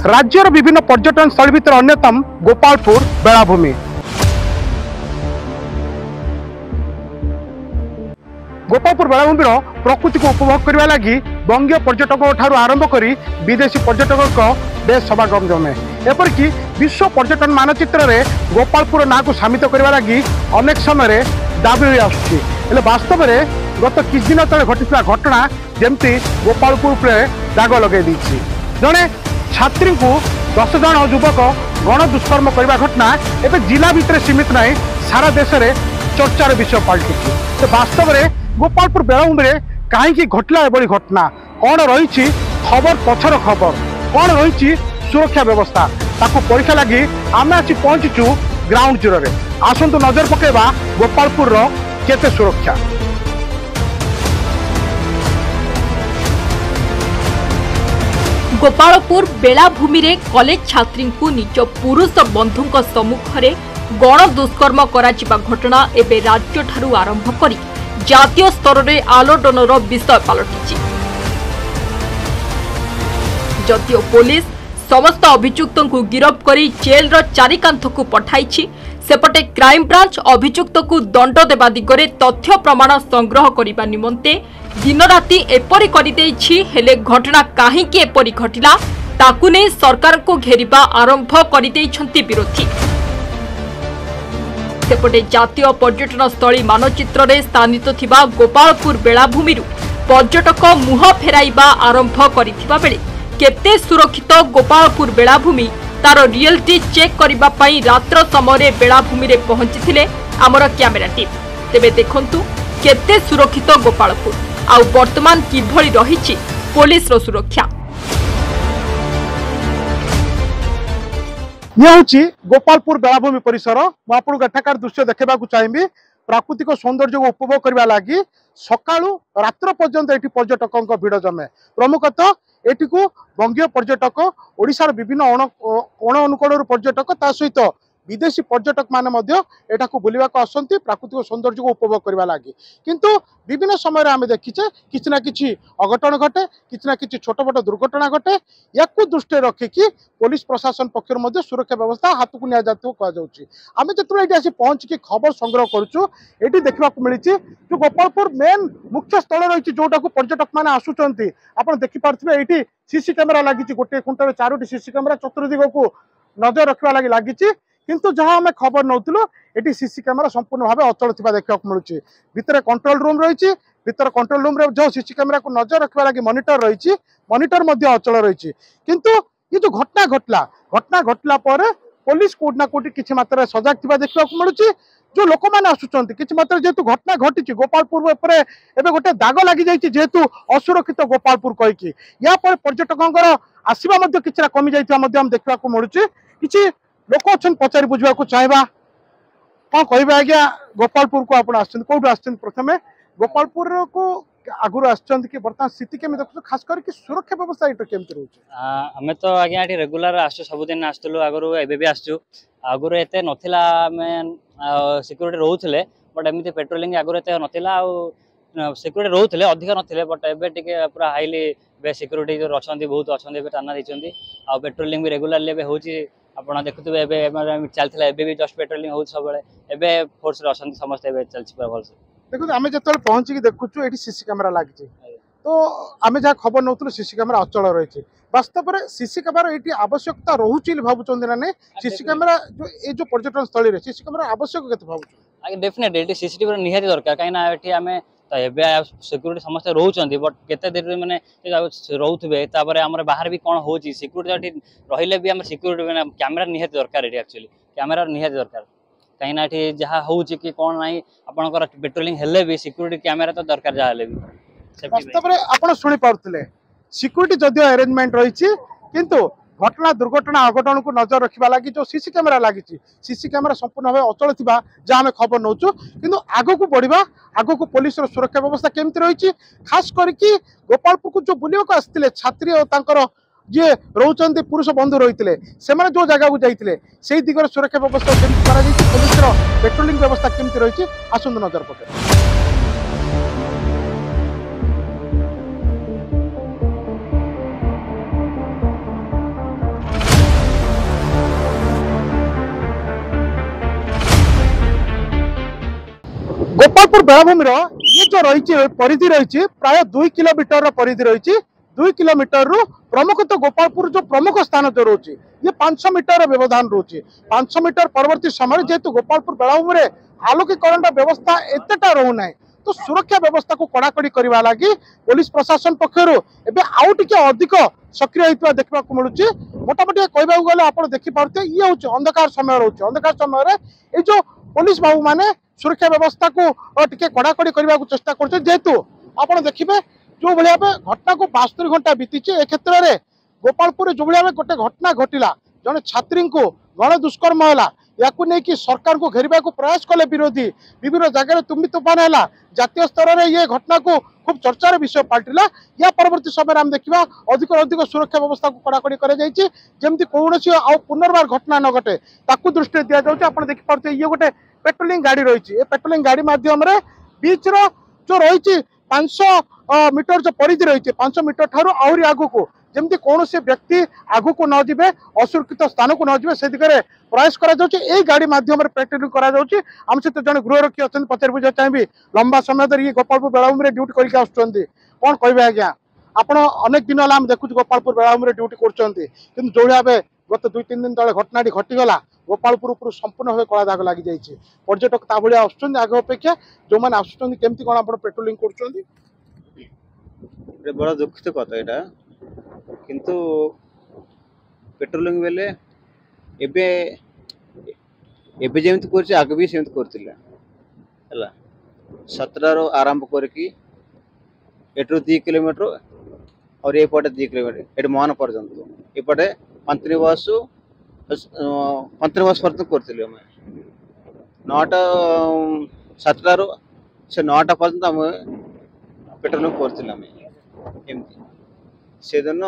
राज्यर विभिन्न पर्यटन स्थल भितर अन्यतम गोपालपुर बेलाभूमि। गोपालपुर बेलाभूमि प्रकृति को उपभोग करने लगी बंगीय पर्यटकों ठारू आरंभ कर विदेशी पर्यटकों बेस सभागम जमे। एपरिक विश्व पर्यटन मानचित्र में गोपालपुर ना को सामित करने लगी अनेक समय दाबी आसुची। वास्तव में गत किछ दिन तले घटिता घटना जमती गोपालपुर दाग लगे जड़े छात्री को 10 जन युवक गण दुष्कर्म करने घटना एवं जिला भितर सीमित नहीं सारा देश में चर्चार विषय पलटि। तो वास्तव में गोपालपुर बेलाभूमि कहीं घटला एभली घटना कौन रही खबर पछर खबर कौन रही सुरक्षा व्यवस्था ताकू परीक्षा लगी आम आसी पहुंचीचु ग्राउंड जीरो रे। आसतु नजर पकेबा गोपालपुर केते सुरक्षा। गोपालपुर बेलाभूमि रे कॉलेज छात्री को निज पुरुष बंधु सम्मुख में गण दुष्कर्म करा घटना एवं राज्य ठारू आरंभ करी जातीय स्तर में आलोड़नर विषय पलटि। जदियो पुलिस समस्त अभियुक्त को गिरफ्त कर जेल चारिकांथ को पठाई, सेपटे क्राइम ब्रांच अभियुक्त को दंड देवा दिगरे तथ्य प्रमाण संग्रह करने निमंते दिन राति एपरी करदेछि। हेले घटना काहींकि एपरी घटिला ताकू ने सरकार को घेरिबा आरंभ करदेइछंती विरोधी। सेपटे जातीय पर्यटन स्थली मानचित्र में स्थानित थिबा गोपालपुर बेलाभूमि पर्यटक मुह फेराइबा आरंभ करिथिबा बेले केते सुरक्षित गोपालपुर बेलाभूमि तार रियलिटी चेक करबा पई रात्र समय बेलाभूमि रे पहुंची आमर कैमेरा टीम। तेबे देखंतु केते सुरक्षित गोपालपुर आउ वर्तमान किभଳି रहिछि पुलिस रो सुरक्षा। यह हूँ गोपालपुर बेलाभूमि परिसर। मुझे एठाकार दृश्य देखा चाहिए प्राकृतिक सौंदर्य को उपभोग करने लगी सकाळु रात्र पर्यंत ये पर्यटकों भिड़ जमे। प्रमुखतः एटी को बंगीय पर्यटक ओडिशार विभिन्न कोण अनुकोण पर्यटक ता सहित विदेशी पर्यटक माने एटा को बुलवा आसती प्राकृतिक सौंदर्य को उपभोग करने लगी। किंतु विभिन्न समय आम देखीचे किसी ना कि अघटन घटे किसी ना कि छोट मोट दुर्घटना घटे। या दृष्टि रखिकी पुलिस प्रशासन पक्ष सुरक्षा व्यवस्था हाथ को निम जो ये आसी पहुंचिकी खबर संग्रह करुचु ये देखा मिली जो गोपालपुर मेन मुख्य स्थल रही जोटा को पर्यटक मैंने आसुंच आप देखिपे ये सीसी कैमेरा लगी गोटे खुंटार 4टी सीसी कैमेरा चतुर्दिग को नजर रखा लगी लगी। किंतु जहाँ आम खबर नौलु ये सीसी कैमेरा संपूर्ण भाव अचल देखा मिलूँ। भितर कंट्रोल रूम रही भितर कंट्रोल रूम जो सीसी कैमेरा को नजर रखा लगी मॉनिटर रही मॉनिटर अचल रही। किंतु ये जो घटना घटला पुलिस कोट ना कोटी किसी मात्रा सजग थी देखा मिलूँ। जो लोक मैंने आसुच्च किसी मात्रा जेहेतु घटना घटी गोपालपुर एवं गोटे दाग लगी जाइए जेहेतु असुरक्षित गोपालपुर कहीकि या पर्यटकों आसवा कि कमी जाइए देखा मिलूँ। किसी लोक अच्छा पचारि बुझा चाहवा कौन कह आज्ञा गोपालपुर को आप कौटू आस प्रथम गोपालपुर को आगुरी आसि बर्तमान स्थिति केमी देखु खास करके सुरक्षा व्यवस्था ये केमती रोचे? आम तो आज्ञा ये रेगुलर आसु सबुदिन आसलु आगु एबे आसु आगुरी एत नथिला सिक्यूरीटी रोले बट एमती पेट्रोलिंग आगुरी एत नथिला सिक्यूरीटी रोले अधिक नथिले बट एबे टिके पूरा हाईली सिक्यूरीटी जो अच्छा बहुत अच्छा थाना देती आ पेट्रोलिंग भी रेगुलारली होची। आपड़ देखुए चलता है जस्ट पेट्रोलिंग हो सब फोर्स अच्छा समस्त चलती भल से। देखो आम जो पहुंची देखु ये सीसी कैमेरा लगी तो आम जहाँ खबर नौलु सीसी कैमेरा अचल रही। वास्तव में सीसी कैमेरा ये आवश्यकता रोचे भावुं ना नहीं सीसी कैमेरा जो ये जो पर्यटन स्थल में सीसी कैमेरा आवश्यक के भाव डेफिनेटली सीसीटीवी निहाती दरकार कहीं आम सिक्यूरीटी समस्त रोचान बट केते देर मैंने रोथे आम बाहर भी कौन हो सिक्यूरीटी रही भी आम सिक्यूरीटी कैमेरा निहाती दरकार एक्चुअली कैमेरा निहाती दरकार कहीं जहाँ हो कौन ना आपंकर पेट्रोलिंग हेले भी सिक्यूरीटी कैमेरा तो दरकार जहाँ भी। वास्तव में आप शुणी पारे सिक्यूरीटी जदिव अरेंजमेंट रही किंतु घटना दुर्घटना अघटन को नजर रखा लगी जो सीसी कैमेरा लगी सीसी कैमेरा संपूर्ण भाव अचल थी जहाँ आम खबर नौचु। किंतु आग को बढ़ा आग को पुलिस सुरक्षा व्यवस्था केमती रही खास करके गोपालपुर को जो बुलवाक आसते छात्री और जी रोचंती पुरुष बंधु रही से जो जगह को जाते से दिगरे सुरक्षा व्यवस्था केमती पुलिस पेट्रोलिंग व्यवस्था केमती रही आसतु नजर पके। गोपालपुर बेलाभूमि ये जो रही परिधि रही प्राय 2 किलोमीटर परिधि रही 2 किलोमीटर रु प्रमुख तो गोपालपुर जो प्रमुख स्थान जो रोचे ये 500 मीटर व्यवधान रोचे 500 मीटर परवर्ती समय जेहेतु गोपालपुर बेलाभूमि आलोकीकरण व्यवस्था एतेटा रोना तो सुरक्षा व्यवस्था को कड़ाकड़ी करने लगी पुलिस प्रशासन पक्षर एवं आउ टे अधिक सक्रिय होता देखा मिलूँ मोटामोटी कहवाक गले आप देखिपे ये हूँ अंधकार समय रोचे अंधकार समय ये जो पुलिस बाबू मैंने सुरक्षा व्यवस्था को टिके कड़ाकड़ी करने को चेष्टा कर जेहेतु आप देखिए जो भाई घटना को 72 घंटा बीती ए क्षेत्र में गोपालपुर जो भाई गोटे घटना घटला जड़े छात्री को गण दुष्कर्म है या सरकार को घेरवा को प्रयास कले विरोधी विभिन्न जगह तुम्बी तूफान है जातीय स्तर में ये घटना को खूब चर्चार विषय पलटिला या परवर्ती समय आम देखा अधिक अधिक सुरक्षा व्यवस्था को कड़ाकड़ी करमती कौन पुनर्बार घटना न घटे ताकू दृष्टि दि जाऊँगी आप देखिपे ये गोटे पेट्रोलिंग गाड़ी रही पेट्रोलिंग गाड़ी मध्यम बीच जो रही 500 मीटर जो परिधि रही 500 मीटर ठार आहरी आगु को जमती कौन से व्यक्ति आगु को न जाए असुरक्षित स्थान को न जाए से दिगरे प्रयास करा गाड़ी माध्यम पेट्रोलिंग करा आम सहित जन गृहरक्षी अच्छा पचार बुझा चाहिए लंबा समय धरी गोपालपुर बेलाभूमि ड्यूटी करके आसुँच कौन कहे आज्ञा आपण अनेक दिन है देखुँ गोपालपुर बेलाभूमि ड्यूटी कर जो भाव गत 2-3 दिन तले घटनाटी घटीगला गोपालपुर उपर संपूर्ण भाव कला दाग लग जाए पर्यटक ता भाया आसुँच आग अपेक्षा जो मैंने आसुँच केमती कौन आप पेट्रोलिंग कर बड़ा दुखित कथा यहाँ किंतु पेट्रोलिंग बेले एबे एबे जेमती कर आगे भी सेमती करला 17 आरंभ करके एटू 2 किलोमीटर और ये पटे 2 किलोमीटर ये मोहन पर्यंत एपटे पंत्रीवास पर्यंत कर 9टा 7टारू से 9टा पर्यंत आम पेट्रोलिंग कर से दिन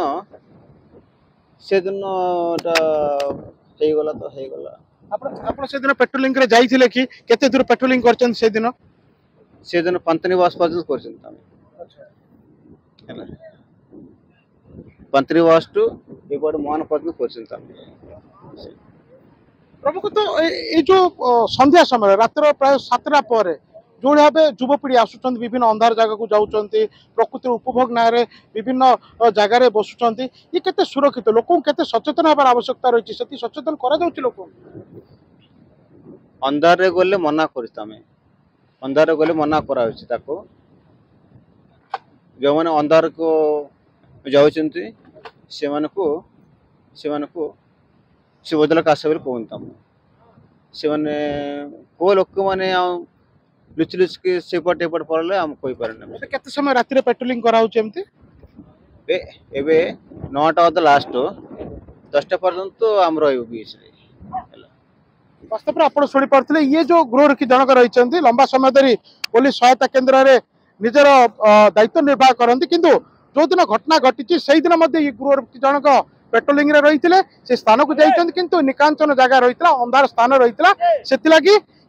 गला तो हो गला आप से दिन पेट्रोलिंग रे जाइथिले कि केते दूर पेट्रोलिंग करछन से दिन पंतनीवास पर्यंत करछन पंतनीवास टू एपट मोहन पर्यंत करछन प्रमुख तो ये जो संध्या समय रात्र प्राय 7टा पर जो भाव युवपीढ़ी आसुँच विभिन्न अंधार जगह को जाऊँच प्रकृति उपभोग ना विभिन्न जगार बसुँच ये केते सुरक्षित लोक केते सचेतन हबार आवश्यकता रही से सचेतन करा लोक अंधार गले मना करें अंधार गले मना करा जो मैंने अंधार को जाऊँच से बदल काश कहता से मैंने को लोक मैंने लुच लुच के सेपट एपट पड़े आम कही पारे केते समय राति पेट्रोलिंग करा एमती एबे 9टा अद लास्ट 10टा पर्यंत आम बीच वास्तव में आप शुणी पारे ये जो गृहरक्षी जनक रही लंबा समय धरी पुलिस सहायता केन्द्र में निजर दायित्व निर्वाह करती किंतु जो दिन घटना घटी से दिन ये गृहरक्षी जनक पेट्रोलिंग रे रही से स्थान को जाइछन किंतु निकांचन जगह रही अंधार स्थान रही से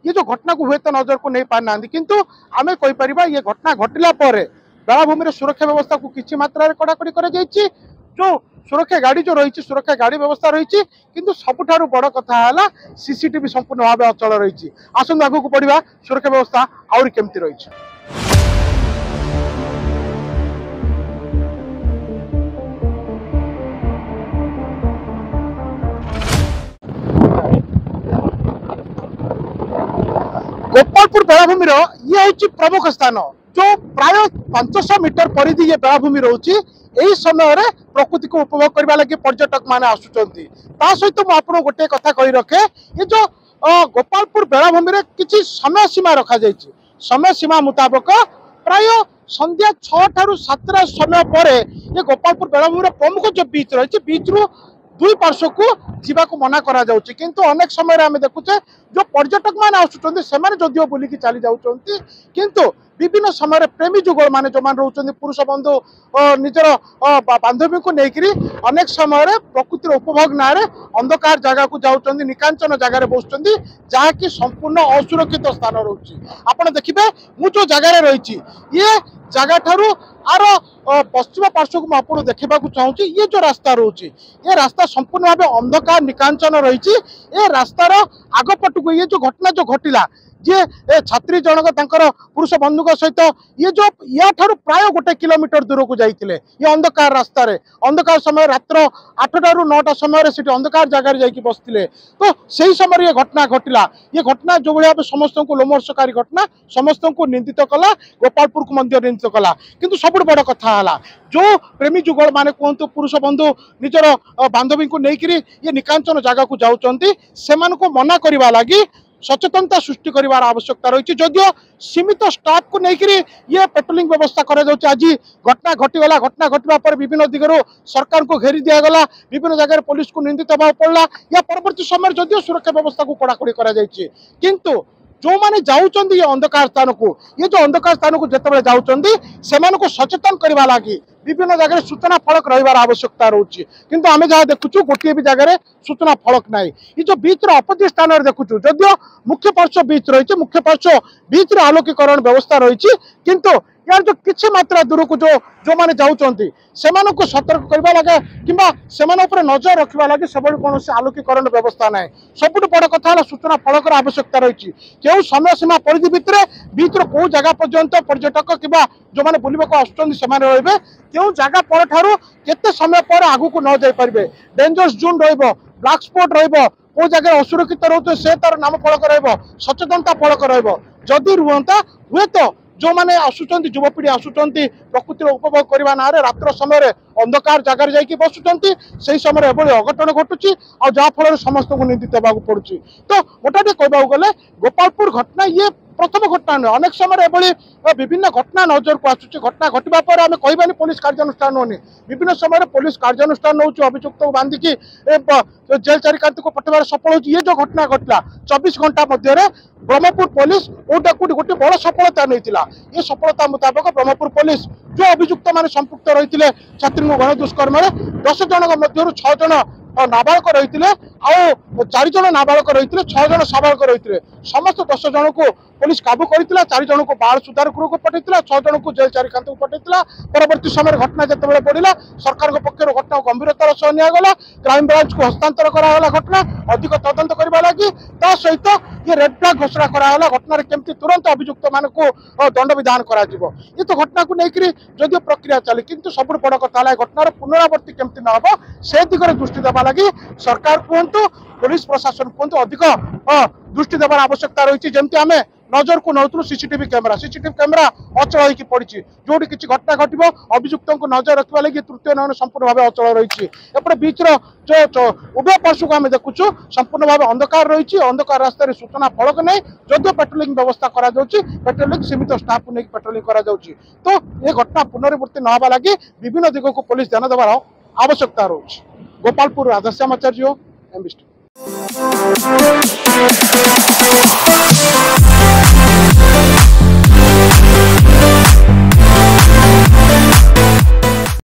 ये जो घटना को हुए तो नजर को नहीं पार ना किंतु आमे कहि परिबा ये घटना घटिला परे बेलाभूमि सुरक्षा व्यवस्था को किसी मात्रा कड़ाकड़ी कर जो सुरक्षा गाड़ी जो रही सुरक्षा गाड़ी व्यवस्था रही किंतु सबुठारु बड़ कथा है सीसीटीवी संपूर्ण भाव अचल रही आसंतु आगू को बढ़िया सुरक्षा व्यवस्था आउरी केमती रही गोपालपुर बेलाभूमि ये हूँ प्रमुख स्थान जो प्राय 500 मीटर परिधि ये बेलाभूमि रोची यही समय प्रकृति को उपभोग करने लगे पर्यटक माने आसुँच सहित मुझे गोटे कथा कही रखे ये जो गोपालपुर बेलाभूमि किसी समय सीमा रखा समय सीमा मुताबक प्राय संध्या 6 ठारू 7 समय पर ये गोपालपुर बेलाभूमि प्रमुख जो बीच रही बीच रु दुई पार्श्व को जीवा को मना करा जाउची किंतु अनेक समय आम देखुचे जो पर्यटक मान आसुँच से जदिव बुलिकी चली जाउचंती किंतु विभिन्न समय प्रेमी जुगल मान जो मान रोचंती पुरुष बंधु निजर बांधवी को लेकर अनेक समय प्रकृतिर उपभोग ना अंधकार जगह को जाउचंती निकांचन जगह बसुचंती जहाँकि संपूर्ण असुरक्षित स्थान रोची आपण देखिबे मु जो जगह रही ये जगह ठारू आर पश्चिम पार्श्व को आपको देखा चाहूँगी ये जो रास्ता रोचे ये रास्ता संपूर्ण भाव अंधकार निकांचन रही रास्तार आगपटू ये जो घटना जो घटिला जे छात्री जनक तांकर पुरुष बंधु सहित ये जो या ठारू प्राय 1 किलोमीटर दूर को जाइए ये अंधकार रास्ता अंधकार समय रात्र 8टा ରୁ 9टा समय से अंधकार जगार जाकि बसते तो सही समय ये घटना घटला ये घटना जो भाव समस्त को लोमर्षकारी घटना समस्त को निंदित कला गोपालपुर को निंदित कला किंतु सब बड़ कथा है जो प्रेमी जुगल माने कहतु पुरुष बंधु निजर बांधवी को लेकर ये निकांचन जगह को जाऊँच से मना करने लगी सचेतनता सृष्टि करार आवश्यकता रही जदियो सीमित स्टाफ को लेकर ये पेट्रोलिंग व्यवस्था करा आज घटना घटीगला घटना घटवा पर विभिन्न दिगरो सरकार को घेरी दिगला विभिन्न जगह पुलिस को निंदित होगा पड़ा या परवर्ती समय जदियो सुरक्षा व्यवस्था को कड़ाकड़ी किंतु जो माने जाउचंदी ये अंधकार स्थान को ये जो अंधकार स्थान को जिते जाउचंदी सेमान को सचेतन करवा लगी विभिन्न जगह सूचना फलक रही आवश्यकता रोचे किंतु आम जहाँ देखुचु गोटे भी जगह सूचना फलक ना ये जो बीच अपोजिट स्थान देखुचु जदियो मुख्य पार्श्व बीच रही मुख्य पार्श्व बीच आलोकीकरण व्यवस्था रही किंतु यार जो किसी मात्रा दूर को जो माने जाउचंती सेमान को सतर्क करवा लगे किंबा सेमान ऊपर नजर रखा लगे सब कौन आलोकीकरण व्यवस्था ना सबुठ बड़ कथा सूचना फलकर आवश्यकता रही क्यों समय सीमा परिधि भितर बीच कौ जगह पर्यंत पर्यटक किंबा जो मैंने बुलवाक आसुच्च रे क्यों जगह पर ठारू केते समय पर आगू को न जाई पारे डेंजरस जोन ब्लैक स्पॉट कौ जगह असुरक्षित रोचे से तार नाम फलक सचेतनता फलक रदि रुहता हुए तो जो मैंने आसुच्च युवपीढ़ी आसुच्च प्रकृतिर उपभोग करने ना रात्र समय अंधकार जगार जाकि बसुंट से समय एभली अघटन घटुची आ जहाँफल समस्त को निंदित होगा पड़ुची तो गोटे कहवाक गले गोपालपुर घटना ये प्रथम घटना नुहे अनेक समय एभली विभिन्न घटना नजर को आसूची घटना घटवा पर आम कहबानी पुलिस कार्यानुष्ठान होनी विभिन्न समय पुलिस कार्यानुष्ठान हो अभियुक्त को बांधिकी जेल चारिकांत को पठेबार सफल हो ये जो घटना घटला 24 घंटा मध्य ब्रह्मपुर पुलिस गोटे बड़ सफलता नहीं ये सफलता मुताबक ब्रह्मपुर पुलिस जो अभियुक्त मान संपुक्त रही छात्री गण दुष्कर्म 10 जन मध्य 6 जन नाबालक रही आउ 4 जन नाबालक रही 6 जन साबालक रही समस्त 10 जन को पुलिस काबू करथिला 4 जन को बाल सुधार गृह को पठेइथिला 6 जन को जेल चारिकांत को पठेइथिला परवर्ती समय घटना जिते बढ़ला सरकार पक्षर घटना गंभीरतार सह निगला क्राइम ब्रांच को हस्तांतर कराला घटना अधिक तदंत करने लगी ता सहित ये रेड फ्लैग घोषणा कराला घटना केमती तुरंत अभियुक्त मान को दंड विधान करा ये तो घटना को लेकर जदिव प्रक्रिया चली किंतु सब बड़ कथा घटनार पुनरावृत्ति केमती न हो से दिगरे दृष्टि देवा लगी सरकार कहतु पुलिस प्रशासन कहतु अधिक दृष्टि देवार आवश्यकता रही जमी आम नजर को नौलु सीसीटीवी कैमेरा अचल होगी पड़ी जो किसी घटना घटो अभियुक्त को नजर रखा लगी तृतीय नयन संपूर्ण भाव अचल रही एपटे बीच जो उभय पार्श्व को आम देखुचु संपूर्ण भाव अंधकार रही अंधकार रास्तार सूचना फलक नहीं जदिव पेट्रोलिंग व्यवस्था पेट्रोलिंग सीमित स्टाफ को लेकिन पेट्रोलिंग तो ये घटना पुनरावृत्ति न होगा लगी विभिन्न दिग को पुलिस ध्यान देवार आवश्यकता रही गोपालपुर राधाश्याम आचार्य एमबीटी।